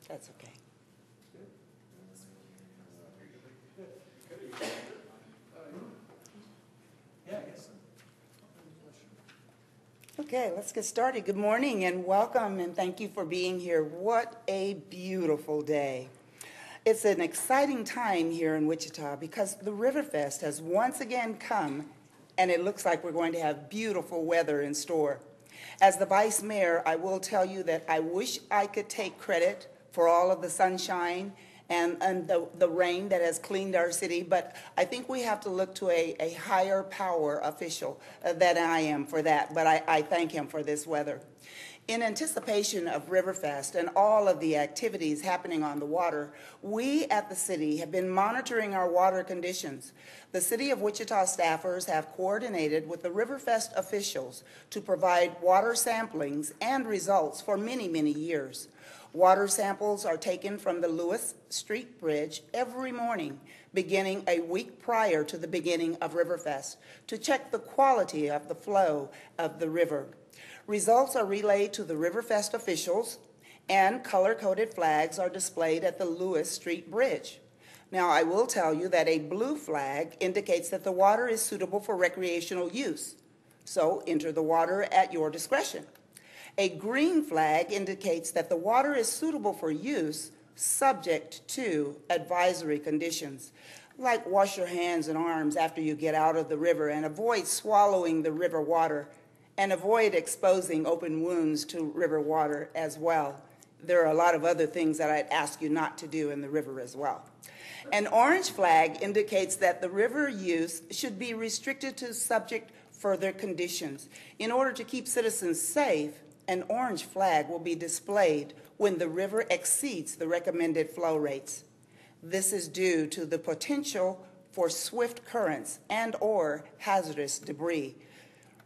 That's okay. Okay, let's get started. Good morning and welcome, and thank you for being here. What a beautiful day. It's an exciting time here in Wichita because the Riverfest has once again come, and it looks like we're going to have beautiful weather in store. As the Vice Mayor, I will tell you that I wish I could take credit for all of the sunshine and the rain that has cleaned our city, but I think we have to look to a higher power official than I am for that, but I thank him for this weather. In anticipation of Riverfest and all of the activities happening on the water, we at the city have been monitoring our water conditions. The City of Wichita staffers have coordinated with the Riverfest officials to provide water samplings and results for many, many years. Water samples are taken from the Lewis Street Bridge every morning, beginning a week prior to the beginning of Riverfest, to check the quality of the flow of the river. Results are relayed to the Riverfest officials, and color-coded flags are displayed at the Lewis Street Bridge. Now, I will tell you that a blue flag indicates that the water is suitable for recreational use, so enter the water at your discretion. A green flag indicates that the water is suitable for use subject to advisory conditions, like wash your hands and arms after you get out of the river and avoid swallowing the river water and avoid exposing open wounds to river water as well. There are a lot of other things that I'd ask you not to do in the river as well. An orange flag indicates that the river use should be restricted to subject further conditions. In order to keep citizens safe, an orange flag will be displayed when the river exceeds the recommended flow rates. This is due to the potential for swift currents and/or hazardous debris.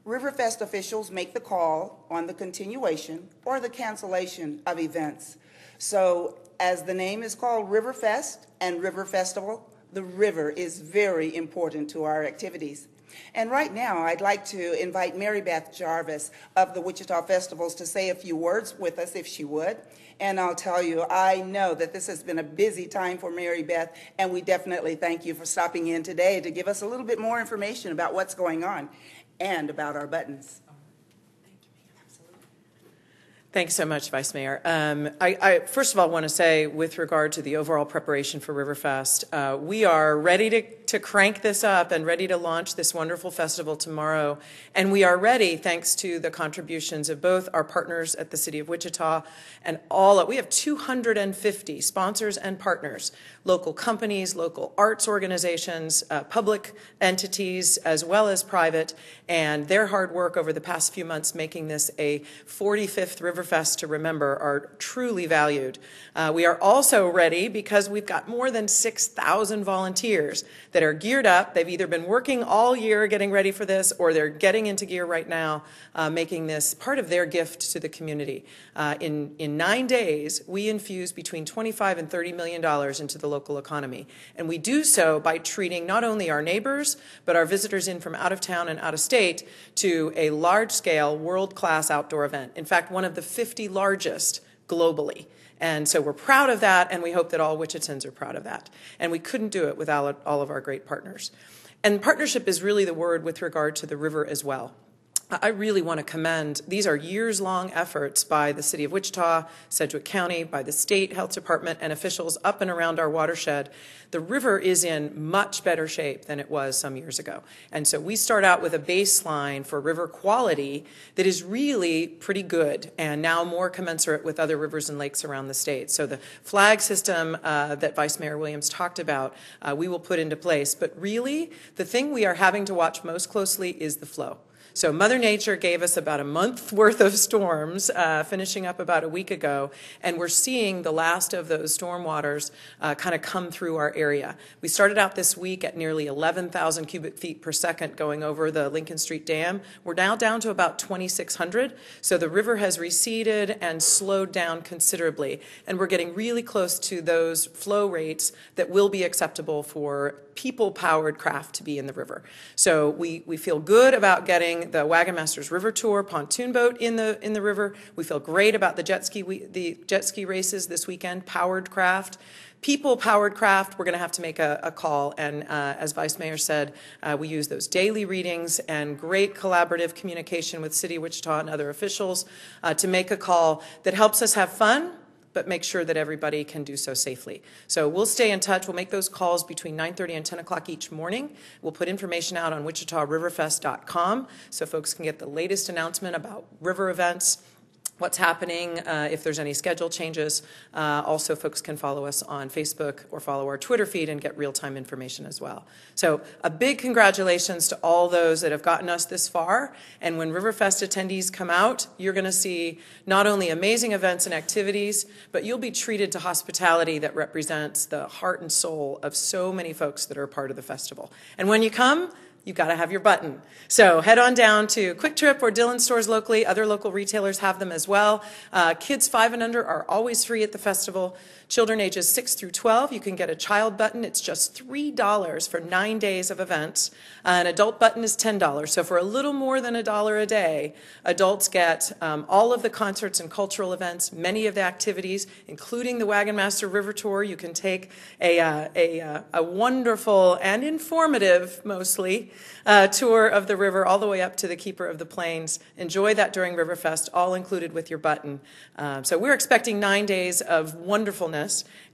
Riverfest officials make the call on the continuation or the cancellation of events. So, as the name is called Riverfest and River Festival, the river is very important to our activities. And right now, I'd like to invite Mary Beth Jarvis of the Wichita Festivals to say a few words with us, if she would. And I'll tell you, I know that this has been a busy time for Mary Beth, and we definitely thank you for stopping in today to give us a little bit more information about what's going on and about our buttons. Thanks so much, Vice Mayor. I first of all want to say, with regard to the overall preparation for Riverfest, we are ready to crank this up and ready to launch this wonderful festival tomorrow. And we are ready thanks to the contributions of both our partners at the City of Wichita and we have 250 sponsors and partners, local companies, local arts organizations, public entities, as well as private, and their hard work over the past few months making this a 45th Riverfest to remember are truly valued. We are also ready because we've got more than 6,000 volunteers that are geared up. They've either been working all year getting ready for this, or they're getting into gear right now, making this part of their gift to the community. In 9 days, we infuse between $25 and $30 million into the local economy. And we do so by treating not only our neighbors, but our visitors in from out of town and out of state to a large-scale, world-class outdoor event. In fact, one of the 50 largest globally. And so we're proud of that, and we hope that all Wichitans are proud of that. And we couldn't do it without all of our great partners. And partnership is really the word with regard to the river as well. I really want to commend, these are years-long efforts by the City of Wichita, Sedgwick County, by the State Health Department, and officials up and around our watershed. The river is in much better shape than it was some years ago. And so we start out with a baseline for river quality that is really pretty good, and now more commensurate with other rivers and lakes around the state. So the flag system that Vice Mayor Williams talked about, we will put into place. But really, the thing we are having to watch most closely is the flow. So Mother Nature gave us about a month's worth of storms, finishing up about a week ago, and we're seeing the last of those storm waters kind of come through our area. We started out this week at nearly 11,000 cubic feet per second going over the Lincoln Street Dam. We're now down to about 2,600, so the river has receded and slowed down considerably, and we're getting really close to those flow rates that will be acceptable for people-powered craft to be in the river. So we feel good about getting doing the Wagon Masters River Tour pontoon boat in the river. We feel great about the jet ski races this weekend, powered craft. People-powered craft, we're going to have to make a call, and as Vice Mayor said, we use those daily readings and great collaborative communication with City of Wichita and other officials to make a call that helps us have fun, but make sure that everybody can do so safely. So we'll stay in touch. We'll make those calls between 9:30 and 10 o'clock each morning. We'll put information out on wichitariverfest.com so folks can get the latest announcement about river events, what's happening, if there's any schedule changes. Also, folks can follow us on Facebook or follow our Twitter feed and get real-time information as well. So a big congratulations to all those that have gotten us this far. And when Riverfest attendees come out, you're going to see not only amazing events and activities, but you'll be treated to hospitality that represents the heart and soul of so many folks that are a part of the festival. And when you come, you've got to have your button. So head on down to Quick Trip or Dillon stores locally. Other local retailers have them as well. Kids 5 and under are always free at the festival. Children ages 6 through 12, you can get a child button. It's just $3 for 9 days of events. An adult button is $10. So for a little more than $1 a day, adults get all of the concerts and cultural events, many of the activities, including the Wagon Master River Tour. You can take a wonderful and informative, mostly, tour of the river all the way up to the Keeper of the Plains. Enjoy that during Riverfest, all included with your button. So we're expecting 9 days of wonderfulness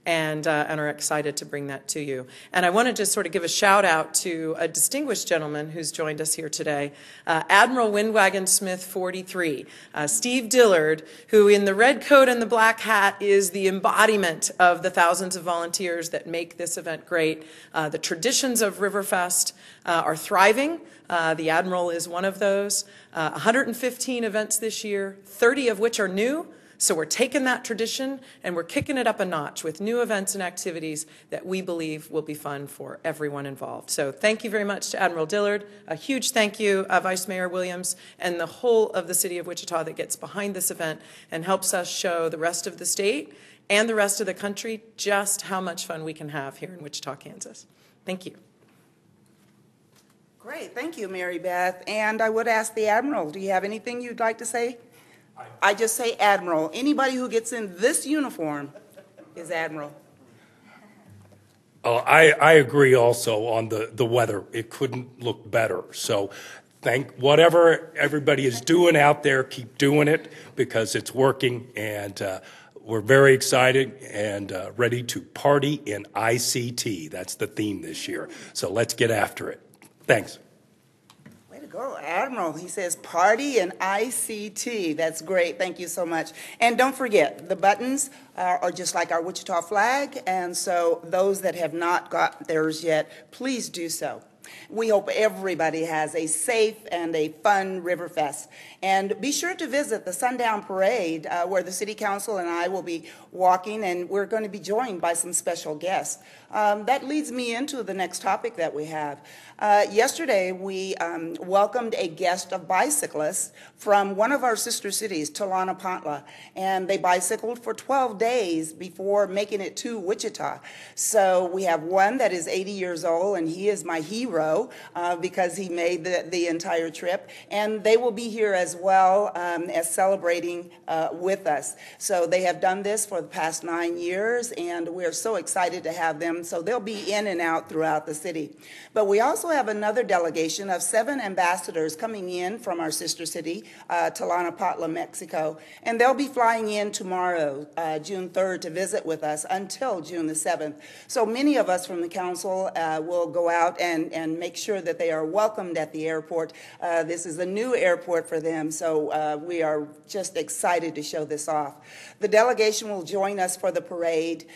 and are excited to bring that to you. And I want to just sort of give a shout out to a distinguished gentleman who's joined us here today, Admiral Windwagon Smith 43, Steve Dillard, who in the red coat and the black hat is the embodiment of the thousands of volunteers that make this event great. The traditions of Riverfest are thriving. The Admiral is one of those. 115 events this year, 30 of which are new. So we're taking that tradition and we're kicking it up a notch with new events and activities that we believe will be fun for everyone involved. So thank you very much to Admiral Dillard. A huge thank you, Vice Mayor Williams, and the whole of the City of Wichita that gets behind this event and helps us show the rest of the state and the rest of the country just how much fun we can have here in Wichita, Kansas. Thank you. Great. Thank you, Mary Beth. And I would ask the Admiral, do you have anything you'd like to say? I just say Admiral. Anybody who gets in this uniform is Admiral. I agree also on the weather. It couldn't look better. So whatever everybody is doing out there, keep doing it because it's working. And we're very excited and ready to party in ICT. That's the theme this year. So let's get after it. Thanks. Go, Admiral. He says party and ICT. That's great. Thank you so much. And don't forget, the buttons are just like our Wichita flag, and so those that have not got theirs yet, please do so. We hope everybody has a safe and a fun Riverfest. And be sure to visit the Sundown Parade where the City Council and I will be walking, and we're going to be joined by some special guests. That leads me into the next topic that we have. Yesterday, we welcomed a guest of bicyclists from one of our sister cities, Tlalnepantla, and they bicycled for 12 days before making it to Wichita. So we have one that is 80 years old, and he is my hero because he made the entire trip, and they will be here as well as celebrating with us. So they have done this for the past 9 years, and we're so excited to have them. So they'll be in and out throughout the city. But we also have another delegation of 7 ambassadors coming in from our sister city, Tlalnepantla, Mexico, and they'll be flying in tomorrow, June 3rd, to visit with us until June the 7th. So many of us from the council will go out and make sure that they are welcomed at the airport. This is a new airport for them, so we are just excited to show this off. The delegation will join us for the parade,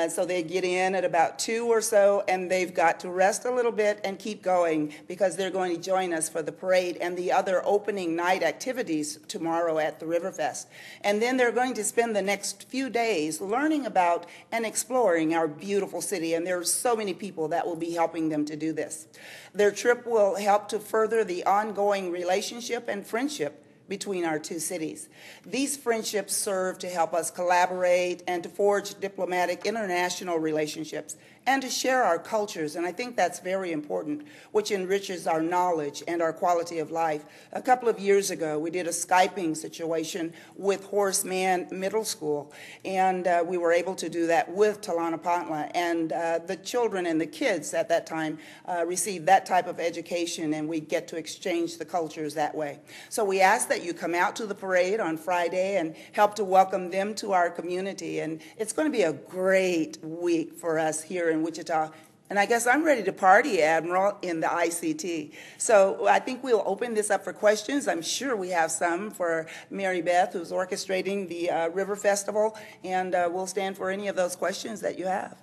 so they get in at about 2 or so, and they've got to rest a little bit and keep going because they're going to join us for the parade and the other opening night activities tomorrow at the Riverfest. And then they're going to spend the next few days learning about and exploring our beautiful city, and there are so many people that will be helping them to do this. Their trip will help to further the ongoing relationship and friendship between our two cities. These friendships serve to help us collaborate and to forge diplomatic international relationships and to share our cultures, and I think that's very important, which enriches our knowledge and our quality of life. A couple of years ago, we did a Skyping situation with Horace Mann Middle School, and we were able to do that with Tlalnepantla, and the children and the kids at that time received that type of education, and we get to exchange the cultures that way. So we ask that you come out to the parade on Friday and help to welcome them to our community, and it's going to be a great week for us here in Wichita. And I guess I'm ready to party, Admiral, in the ICT. So I think we'll open this up for questions. I'm sure we have some for Mary Beth, who's orchestrating the River Festival, and we'll stand for any of those questions that you have.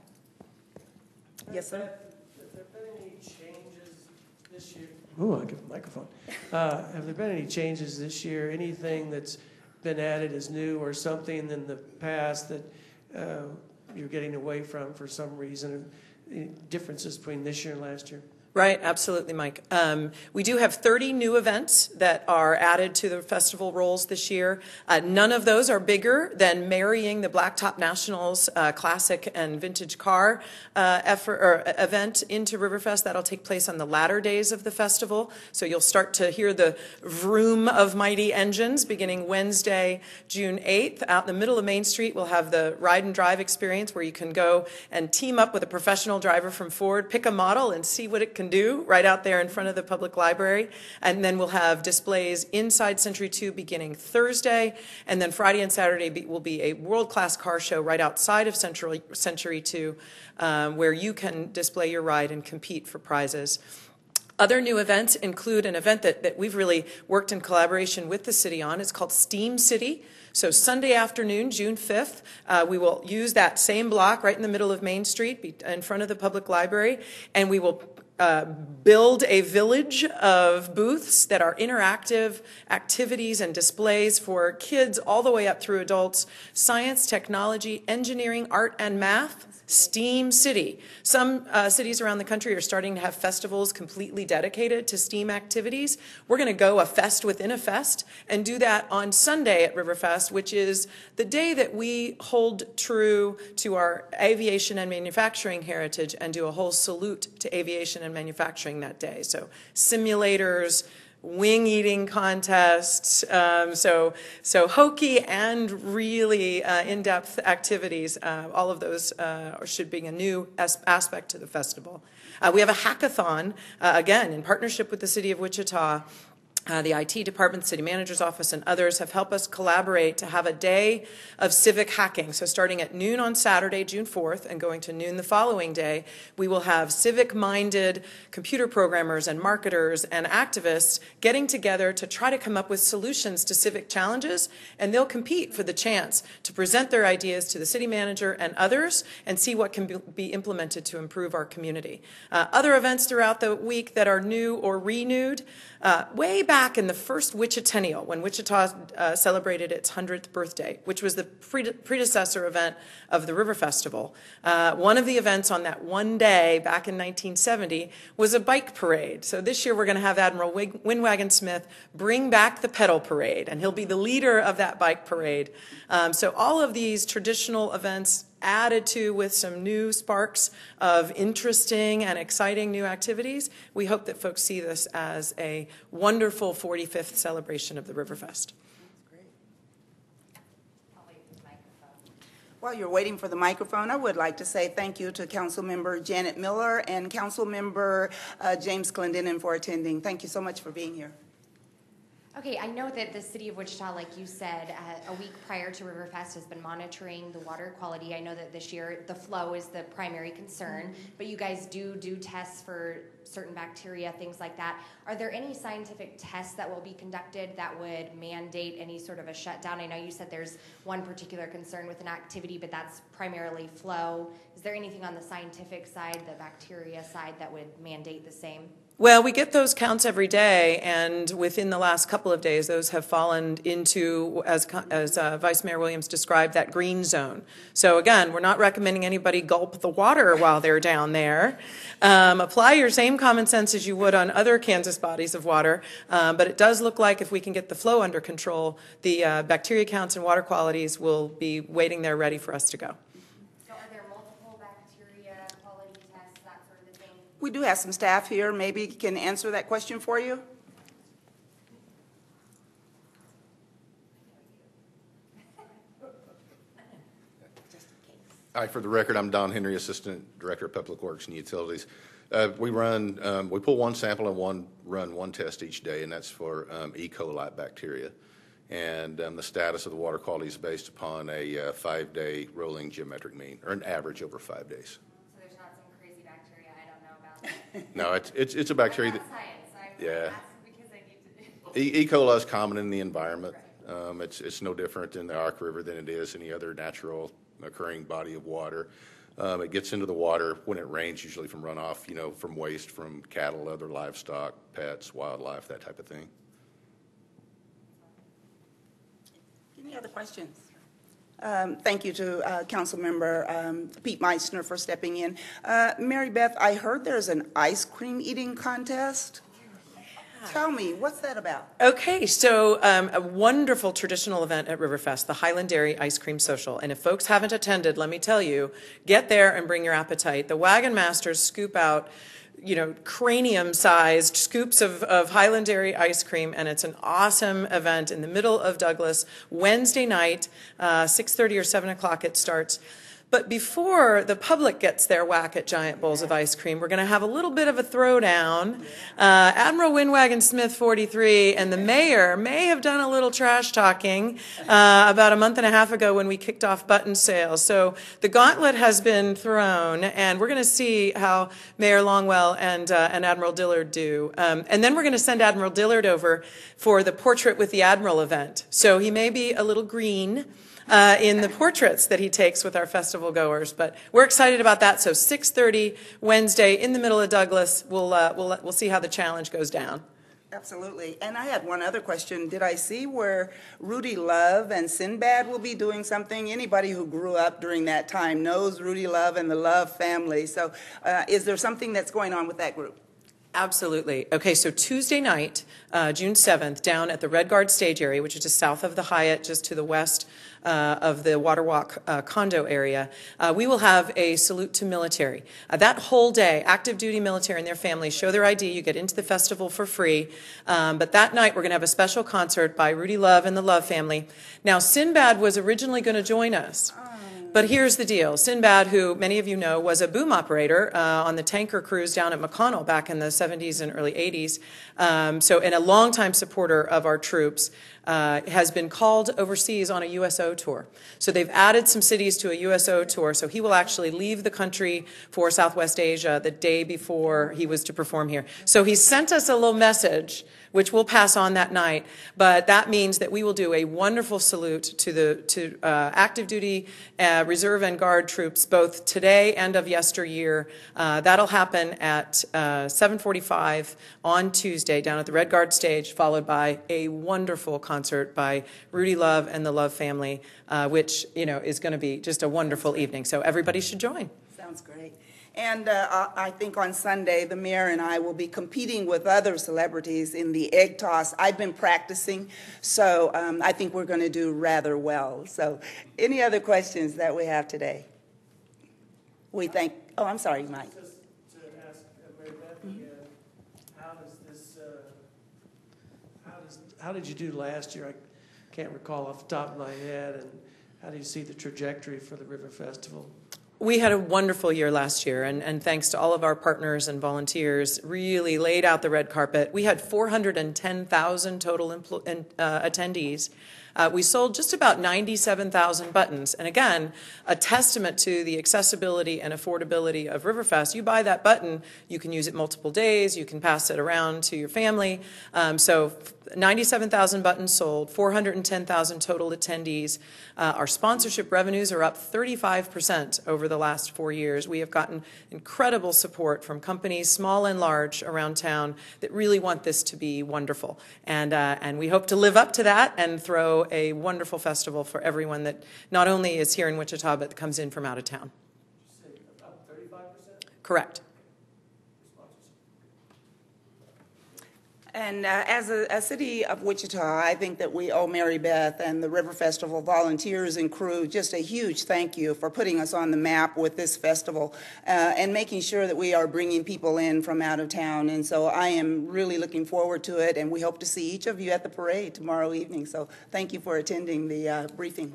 Yes, sir? Have there been any changes this year? Ooh, I'll give a microphone. Have there been any changes this year? Anything that's been added as new or something in the past that you're getting away from for some reason? Any differences between this year and last year? Right, absolutely, Mike. We do have 30 new events that are added to the festival rolls this year. None of those are bigger than marrying the Blacktop Nationals classic and vintage car event into Riverfest. That'll take place on the latter days of the festival. So you'll start to hear the vroom of mighty engines beginning Wednesday, June 8th. Out in the middle of Main Street, we'll have the ride and drive experience where you can go and team up with a professional driver from Ford, pick a model, and see what it can do right out there in front of the public library. And then we'll have displays inside Century 2 beginning Thursday, and then Friday and Saturday will be a world-class car show right outside of Century 2 where you can display your ride and compete for prizes. Other new events include an event that we've really worked in collaboration with the city on. It's called Steam City. So Sunday afternoon, June 5th, we will use that same block right in the middle of Main Street in front of the public library, and we will build a village of booths that are interactive activities and displays for kids all the way up through adults. Science, technology, engineering, art, and math. STEAM City. Some cities around the country are starting to have festivals completely dedicated to STEAM activities. We're going to go a fest within a fest and do that on Sunday at Riverfest, which is the day that we hold true to our aviation and manufacturing heritage and do a whole salute to aviation and manufacturing that day. So simulators, wing eating contests, so hokey and really in-depth activities. All of those should be a new aspect to the festival. We have a hackathon, again, in partnership with the City of Wichita. The IT department, the city manager's office, and others have helped us collaborate to have a day of civic hacking. So starting at noon on Saturday, June 4th, and going to noon the following day, we will have civic-minded computer programmers and marketers and activists getting together to try to come up with solutions to civic challenges, and they'll compete for the chance to present their ideas to the city manager and others and see what can be implemented to improve our community. Other events throughout the week that are new or renewed, way back in the first Wichitennial, when Wichita celebrated its 100th birthday, which was the predecessor event of the River Festival. One of the events on that one day back in 1970 was a bike parade. So this year we're going to have Admiral Windwagon Smith bring back the pedal parade, and he'll be the leader of that bike parade. So all of these traditional events added to with some new sparks of interesting and exciting new activities. We hope that folks see this as a wonderful 45th celebration of the Riverfest. While you're waiting for the microphone, I would like to say thank you to Councilmember Janet Miller and Councilmember James Clendenin for attending. Thank you so much for being here. Okay, I know that the City of Wichita, like you said, a week prior to Riverfest has been monitoring the water quality. I know that this year the flow is the primary concern, but you guys do tests for certain bacteria, things like that. Are there any scientific tests that will be conducted that would mandate any sort of a shutdown? I know you said there's one particular concern with an activity, but that's primarily flow. Is there anything on the scientific side, the bacteria side, that would mandate the same? Well, we get those counts every day, and within the last couple of days, those have fallen into, as Vice Mayor Williams described, that green zone. So again, we're not recommending anybody gulp the water while they're down there. Apply your same common sense as you would on other Kansas bodies of water, but it does look like if we can get the flow under control, the bacteria counts and water qualities will be waiting there ready for us to go. We do have some staff here, maybe can answer that question for you. Hi, for the record, I'm Don Henry, Assistant Director of Public Works and Utilities. We pull one sample and run one test each day, and that's for E. coli bacteria. And the status of the water quality is based upon a 5-day rolling geometric mean, or an average over 5 days. No, it's a bacteria that, yeah. E. coli is common in the environment. It's no different in the Ark River than it is any other natural occurring body of water. It gets into the water when it rains, usually from runoff, from waste from cattle, other livestock, pets, wildlife, that type of thing. Any other questions? Thank you to Councilmember Pete Meissner for stepping in. Mary Beth, I heard there's an ice cream eating contest. Tell me, what's that about? Okay, so a wonderful traditional event at Riverfest, the Highland Dairy Ice Cream Social. And if folks haven't attended, let me tell you, get there and bring your appetite. The Wagon Masters scoop out cranium-sized scoops of Highland Dairy ice cream, and it's an awesome event in the middle of Douglas, Wednesday night, 6:30 or 7 o'clock it starts. But before the public gets their whack at giant bowls of ice cream, we're going to have a little bit of a throwdown. Admiral Windwagon Smith 43 and the mayor may have done a little trash talking about a month and a half ago when we kicked off button sales. So the gauntlet has been thrown, and we're going to see how Mayor Longwell and Admiral Dillard do. And then we're going to send Admiral Dillard over for the Portrait with the Admiral event. So he may be a little green in the portraits that he takes with our festival goers. But we're excited about that. So 6:30 Wednesday in the middle of Douglas. We'll see how the challenge goes down. Absolutely. And I had one other question. Did I see where Rudy Love and Sinbad will be doing something? Anybody who grew up during that time knows Rudy Love and the Love family. So is there something that's going on with that group? Absolutely. Okay, so Tuesday night, June 7th, down at the Red Guard stage area, which is just south of the Hyatt, just to the west of the Water Walk condo area, we will have a salute to military. That whole day, active duty military and their families show their ID. You get into the festival for free. But that night, we're going to have a special concert by Rudy Love and the Love family. Now, Sinbad was originally going to join us. But here's the deal. Sinbad, who many of you know, was a boom operator on the tanker cruise down at McConnell back in the 70s and early 80s, and a longtime supporter of our troops, has been called overseas on a USO tour. So they've added some cities to a USO tour, so he will actually leave the country for Southwest Asia the day before he was to perform here. So he sent us a little message, which we'll pass on that night, but that means that we will do a wonderful salute to active duty, reserve and guard troops, both today and of yesteryear. That'll happen at 7:45 on Tuesday down at the Red Guard stage, followed by a wonderful concert by Rudy Love and the Love family, which is going to be just a wonderful evening. So everybody should join. Sounds great. And I think on Sunday, the mayor and I will be competing with other celebrities in the egg toss. I've been practicing, so I think we're going to do rather well. So any other questions that we have today? I'm sorry, Mike. Just to ask Mary Beth again, how did you do last year? I can't recall off the top of my head. And how do you see the trajectory for the River Festival? We had a wonderful year last year, and thanks to all of our partners and volunteers, really laid out the red carpet. We had 410,000 total attendees. We sold just about 97,000 buttons. And again, a testament to the accessibility and affordability of Riverfest. You buy that button, you can use it multiple days, you can pass it around to your family. So 97,000 buttons sold, 410,000 total attendees. Our sponsorship revenues are up 35% over the last 4 years. We have gotten incredible support from companies, small and large, around town that really want this to be wonderful. And we hope to live up to that and throw a wonderful festival for everyone that not only is here in Wichita, but comes in from out of town. You say about 35%? Correct. And as a city of Wichita, I think that we owe Mary Beth and the River Festival volunteers and crew just a huge thank you for putting us on the map with this festival and making sure that we are bringing people in from out of town. And so I am really looking forward to it, and we hope to see each of you at the parade tomorrow evening. So thank you for attending the briefing.